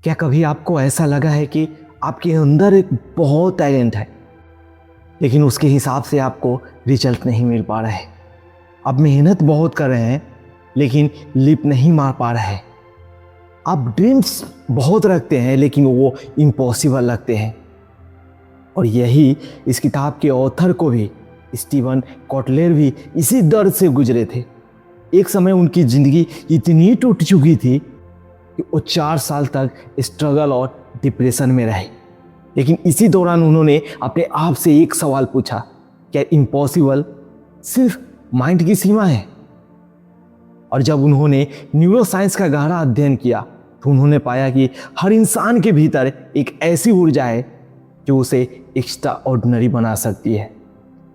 क्या कभी आपको ऐसा लगा है कि आपके अंदर एक बहुत टैलेंट है, लेकिन उसके हिसाब से आपको रिजल्ट नहीं मिल पा रहा है? आप मेहनत बहुत कर रहे हैं, लेकिन लीप नहीं मार पा रहे हैं। आप ड्रीम्स बहुत रखते हैं, लेकिन वो इम्पॉसिबल लगते हैं। और यही इस किताब के ऑथर को भी, स्टीवन कॉटलर भी इसी दर्द से गुजरे थे। एक समय उनकी ज़िंदगी इतनी टूट चुकी थी कि वो 4 साल तक स्ट्रगल और डिप्रेशन में रहे। लेकिन इसी दौरान उन्होंने अपने आप से एक सवाल पूछा, क्या इम्पॉसिबल सिर्फ माइंड की सीमा है? और जब उन्होंने न्यूरोसाइंस का गहरा अध्ययन किया तो उन्होंने पाया कि हर इंसान के भीतर एक ऐसी ऊर्जा है जो उसे एक्स्ट्रा ऑर्डिनरी बना सकती है।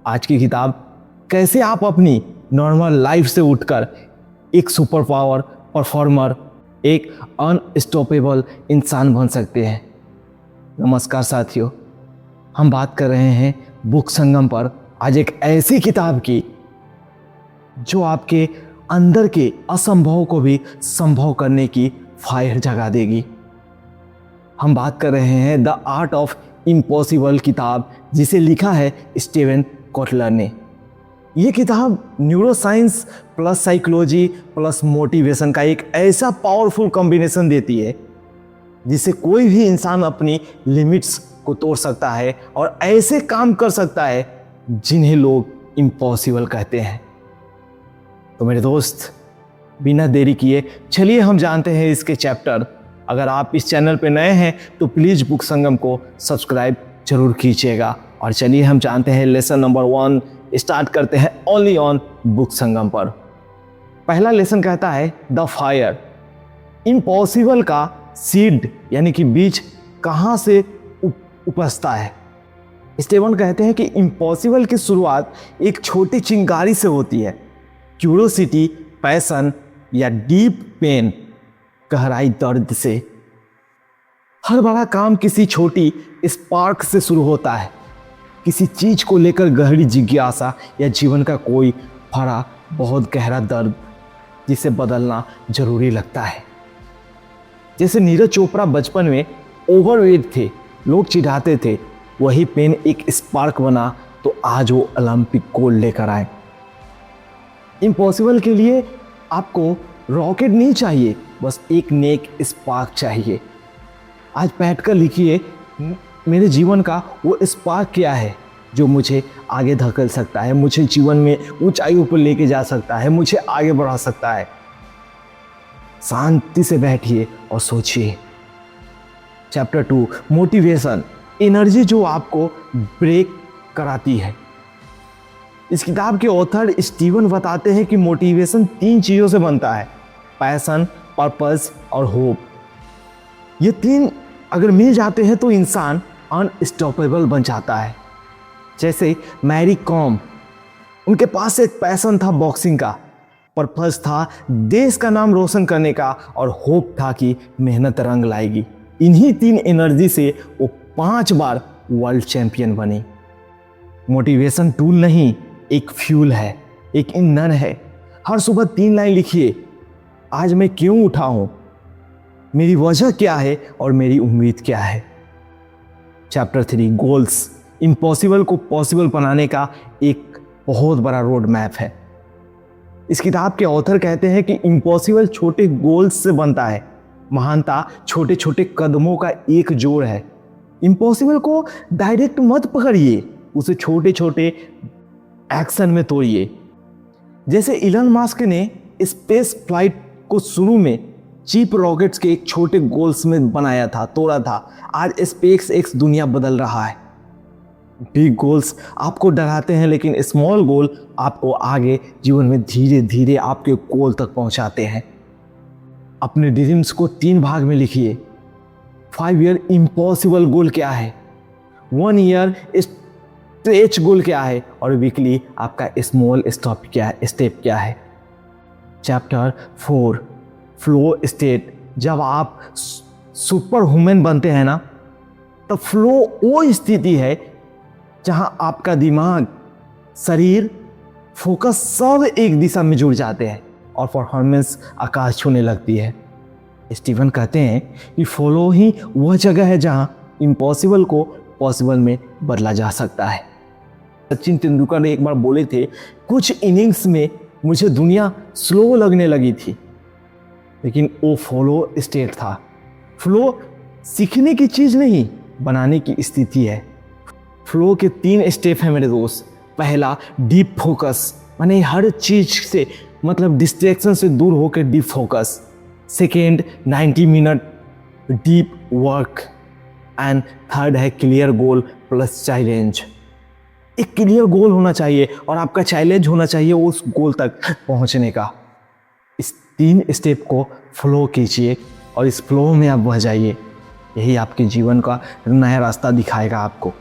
आज की किताब कैसे आप अपनी नॉर्मल लाइफ से उठकर एक सुपर पावर परफॉर्मर, एक अनस्टॉपेबल इंसान बन सकते हैं। नमस्कार साथियों, हम बात कर रहे हैं बुक संगम पर आज एक ऐसी किताब की जो आपके अंदर के असंभव को भी संभव करने की फायर जगा देगी। हम बात कर रहे हैं द आर्ट ऑफ इम्पॉसिबल किताब, जिसे लिखा है स्टीवन कॉटलर ने। ये किताब neuroscience plus psychology plus motivation का एक ऐसा पावरफुल कॉम्बिनेशन देती है जिससे कोई भी इंसान अपनी लिमिट्स को तोड़ सकता है और ऐसे काम कर सकता है जिन्हें लोग इम्पॉसिबल कहते हैं। तो मेरे दोस्त, बिना देरी किए चलिए हम जानते हैं इसके चैप्टर। अगर आप इस चैनल पे नए हैं तो प्लीज़ बुक संगम को सब्सक्राइब जरूर कीजिएगा। और चलिए हम जानते हैं लेसन नंबर 1 स्टार्ट करते हैं ओनली ऑन बुक संगम पर। पहला लेसन कहता है द फायर। इम्पॉसिबल का सीड यानी कि बीज कहाँ से उपजता है? स्टीवन कहते हैं कि इम्पॉसिबल की शुरुआत एक छोटी चिंगारी से होती है। क्यूरियोसिटी, पैशन या डीप पेन, गहराई दर्द से। हर बड़ा काम किसी छोटी स्पार्क से शुरू होता है, किसी चीज को लेकर गहरी जिज्ञासा या जीवन का कोई भरा बहुत गहरा दर्द जिसे बदलना जरूरी लगता है। जैसे नीरज चोपड़ा बचपन में ओवरवेट थे, लोग चिढ़ाते थे, वही पेन एक स्पार्क बना तो आज वो ओलंपिक गोल्ड लेकर आए। इम्पॉसिबल के लिए आपको रॉकेट नहीं चाहिए, बस एक नेक स्पार्क चाहिए। आज बैठकर लिखिए, मेरे जीवन का वो स्पार्क क्या है जो मुझे आगे धकेल सकता है, मुझे जीवन में ऊंचाइयों पर लेके जा सकता है, मुझे आगे बढ़ा सकता है। शांति से बैठिए और सोचिए। चैप्टर 2 मोटिवेशन, एनर्जी जो आपको ब्रेक कराती है। इस किताब के ऑथर स्टीवन बताते हैं कि मोटिवेशन 3 चीज़ों से बनता है, पैशन, पर्पस और होप। ये 3 अगर मिल जाते हैं तो इंसान अनस्टॉपेबल बन जाता है। जैसे मैरी कॉम, उनके पास एक पैशन था बॉक्सिंग का, पर्पस था देश का नाम रोशन करने का और होप था कि मेहनत रंग लाएगी। इन्हीं 3 एनर्जी से वो 5 बार वर्ल्ड चैंपियन बनी। मोटिवेशन टूल नहीं, एक फ्यूल है, एक ईंधन है। हर सुबह 3 लाइन लिखिए, आज मैं क्यों उठा हूं, मेरी वजह क्या है और मेरी उम्मीद क्या है। चैप्टर 3 गोल्स, इम्पॉसिबल को पॉसिबल बनाने का एक बहुत बड़ा रोड मैप है। इस किताब के ऑथर कहते हैं कि इम्पॉसिबल छोटे गोल्स से बनता है, महानता छोटे छोटे कदमों का एक जोड़ है। इम्पॉसिबल को डायरेक्ट मत पकड़िए, उसे छोटे छोटे एक्शन में तोड़िए। जैसे इलन मस्क ने स्पेस फ्लाइट को शुरू में चीप रॉकेट्स के एक छोटे गोल्स में बनाया था, तोड़ा था। आज स्पेस एक्स दुनिया बदल रहा है। बिग गोल्स आपको डराते हैं, लेकिन स्मॉल गोल आपको आगे जीवन में धीरे धीरे आपके गोल तक पहुंचाते हैं। अपने ड्रीम्स को 3 भाग में लिखिए। 5 ईयर इम्पॉसिबल गोल क्या है, 1 ईयर स्ट्रेच गोल क्या है और वीकली आपका स्मॉल स्टेप क्या है। चैप्टर 4 फ्लो स्टेट, जब आप सुपर ह्यूमन बनते हैं ना, तो फ्लो वो स्थिति है जहां आपका दिमाग, शरीर, फोकस सब एक दिशा में जुड़ जाते हैं और परफॉर्मेंस आकाश छूने लगती है। स्टीवन कहते हैं कि फॉलो ही वह जगह है जहां इम्पॉसिबल को पॉसिबल में बदला जा सकता है। सचिन तेंदुलकर ने एक बार बोले थे, कुछ इनिंग्स में मुझे दुनिया स्लो लगने लगी थी, लेकिन वो फॉलो स्टेट था। फ्लो सीखने की चीज़ नहीं, बनाने की स्थिति है। फ्लो के 3 स्टेप हैं मेरे दोस्त। पहला, डीप फोकस, माने हर चीज़ से मतलब डिस्ट्रैक्शन से दूर होकर deep focus. Second, 90 minute deep work. And third है क्लियर गोल प्लस चैलेंज। एक क्लियर गोल होना चाहिए और आपका चैलेंज होना चाहिए उस गोल तक पहुंचने का। इस 3 स्टेप को फ्लो कीजिए और इस फ्लो में आप बह जाइए। यही आपके जीवन का नया रास्ता दिखाएगा आपको।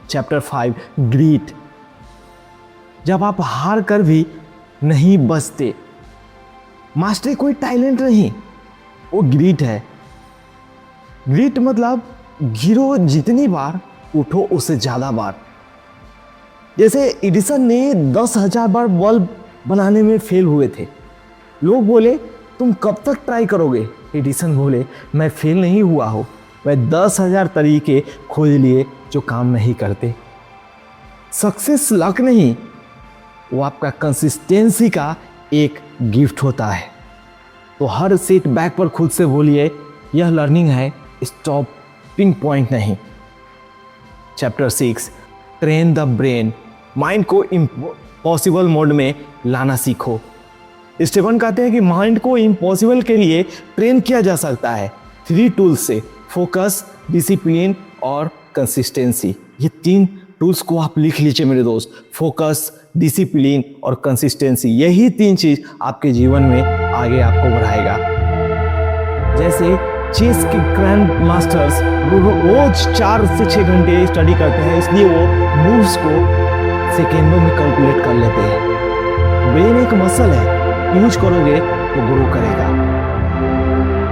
Chapter 5, greet. जब आप हार कर भी नहीं बचते, मास्टरी कोई टैलेंट नहीं, वो ग्रीट है। ग्रीट मतलब गिरो जितनी बार, उठो उससे ज़्यादा बार। जैसे एडिसन ने 10,000 बार बल्ब बनाने में फेल हुए थे। लोग बोले तुम कब तक ट्राई करोगे? एडिसन बोले मैं फेल नहीं हुआ हूँ, मैं 10,000 तरीके खोज लिए जो काम नहीं करते। सक्सेस लक नहीं, वो आपका कंसिस्टेंसी का एक गिफ्ट होता है। तो हर सेट बैक पर खुद से बोलिए यह लर्निंग है, स्टॉपिंग पॉइंट नहीं। Chapter 6, train the brain. Mind को इम्पॉसिबल मोड में लाना सीखो। स्टीवन कहते हैं कि माइंड को इम्पॉसिबल के लिए ट्रेन किया जा सकता है 3 टूल्स से, फोकस, डिसिप्लिन और कंसिस्टेंसी। ये 3 टूल्स को आप लिख लीजिए मेरे दोस्त। फोकस, डिसिप्लिन और कंसिस्टेंसी, यही 3 चीज आपके जीवन में आगे आपको बढ़ाएगा। जैसे चेस के ग्रैंड मास्टर्स रोज 4 से 6 घंटे स्टडी करते हैं, इसलिए वो मूव्स को सेकेंडों में कैलकुलेट कर लेते हैं। ब्रेन एक मसल है, यूज करोगे तो ग्रो करेगा।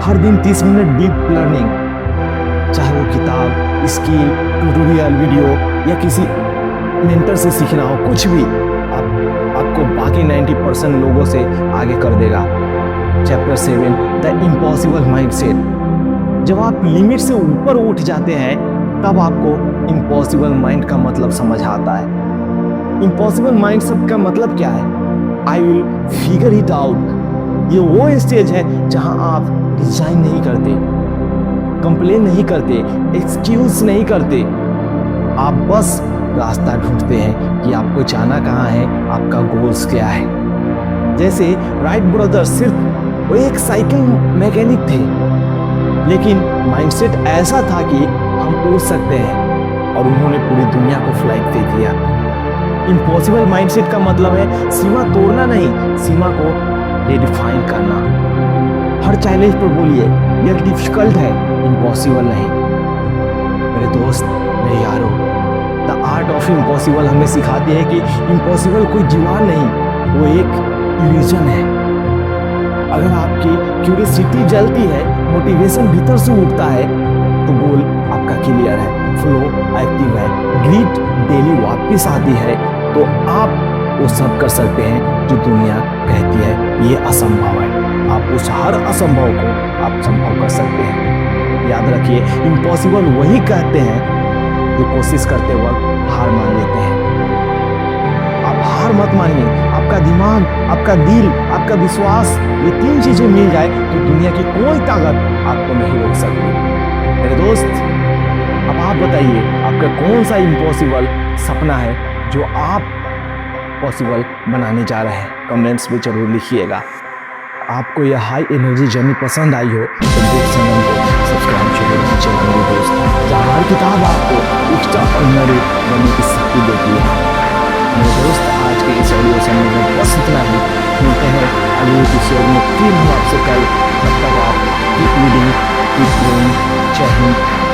हर दिन 30 मिनट डीप लर्निंग, चाहे वो किताब, स्किल, ट्यूटोरियल, वीडियो या किसी मेंटर से सीखना हो, कुछ भी आपको बाकी 90% लोगों से आगे कर देगा। Chapter 7, the impossible mindset. जब आप लिमिट से ऊपर उठ जाते हैं तब आपको इम्पॉसिबल माइंड का मतलब समझ आता है। इम्पॉसिबल माइंडसेट का मतलब क्या है? I will figure it out. ये वो स्टेज है जहां आप डिजाइन नहीं करते, कंप्लेन नहीं करते, एक्सक्यूज नहीं करते, आप बस रास्ता ढूंढते हैं कि आपको जाना कहाँ है, आपका गोल्स क्या है। जैसे राइट ब्रदर्स सिर्फ वो एक साइकिल मैकेनिक थे, लेकिन माइंडसेट ऐसा था कि हम उड़ सकते हैं और उन्होंने पूरी दुनिया को फ्लाइट दे दिया। इम्पॉसिबल माइंडसेट का मतलब है सीमा तोड़ना नहीं, सीमा को रिडिफाइन करना। हर चैलेंज पर बोलिए यह डिफिकल्ट है, इम्पॉसिबल नहीं। मेरे दोस्त, मेरे यारों, द आर्ट ऑफ इम्पॉसिबल हमें सिखाती है कि इम्पॉसिबल कोई दीवार नहीं, वो एक इल्यूजन है। अगर आपकी क्यूरियोसिटी जलती है, मोटिवेशन भीतर से उठता है, तो गोल आपका क्लियर है, फ्लो एक्टिव है, ग्रिट डेली वापस आती है, तो आप वो सब कर सकते हैं जो दुनिया कहती है ये असंभव है। आप उस हर असंभव को आप संभव कर सकते हैं। याद रखिए, इम्पॉसिबल वही कहते हैं जो कोशिश करते वक्त हार मान लेते हैं। आप हार मत मानिए। आपका दिमाग, आपका दिल, आपका विश्वास, ये 3 चीजें मिल जाए तो दुनिया की कोई ताकत आपको नहीं रोक सकती। मेरे दोस्त, अब आप बताइए आपका कौन सा इम्पॉसिबल सपना है जो आप पॉसिबल बनाने जा रहे हैं? कमेंट्स में जरूर लिखिएगा। आपको यह हाई एनर्जी जर्नी पसंद आई हो तो चैनल को सब्सक्राइब जरूर कीजिएगा मेरे दोस्त। जहाँ हर किताब आपको एक्स्ट्राऑर्डिनरी बनने की शक्ति देती है। मेरे दोस्त, आज के इस वीडियो से मुझे बस इतना ही। मिलते हैं अगले एपिसोड में, फिर हम आपसे कल। तब तक आप कीप रीडिंग, कीप ग्रोइंग। जय हिंद।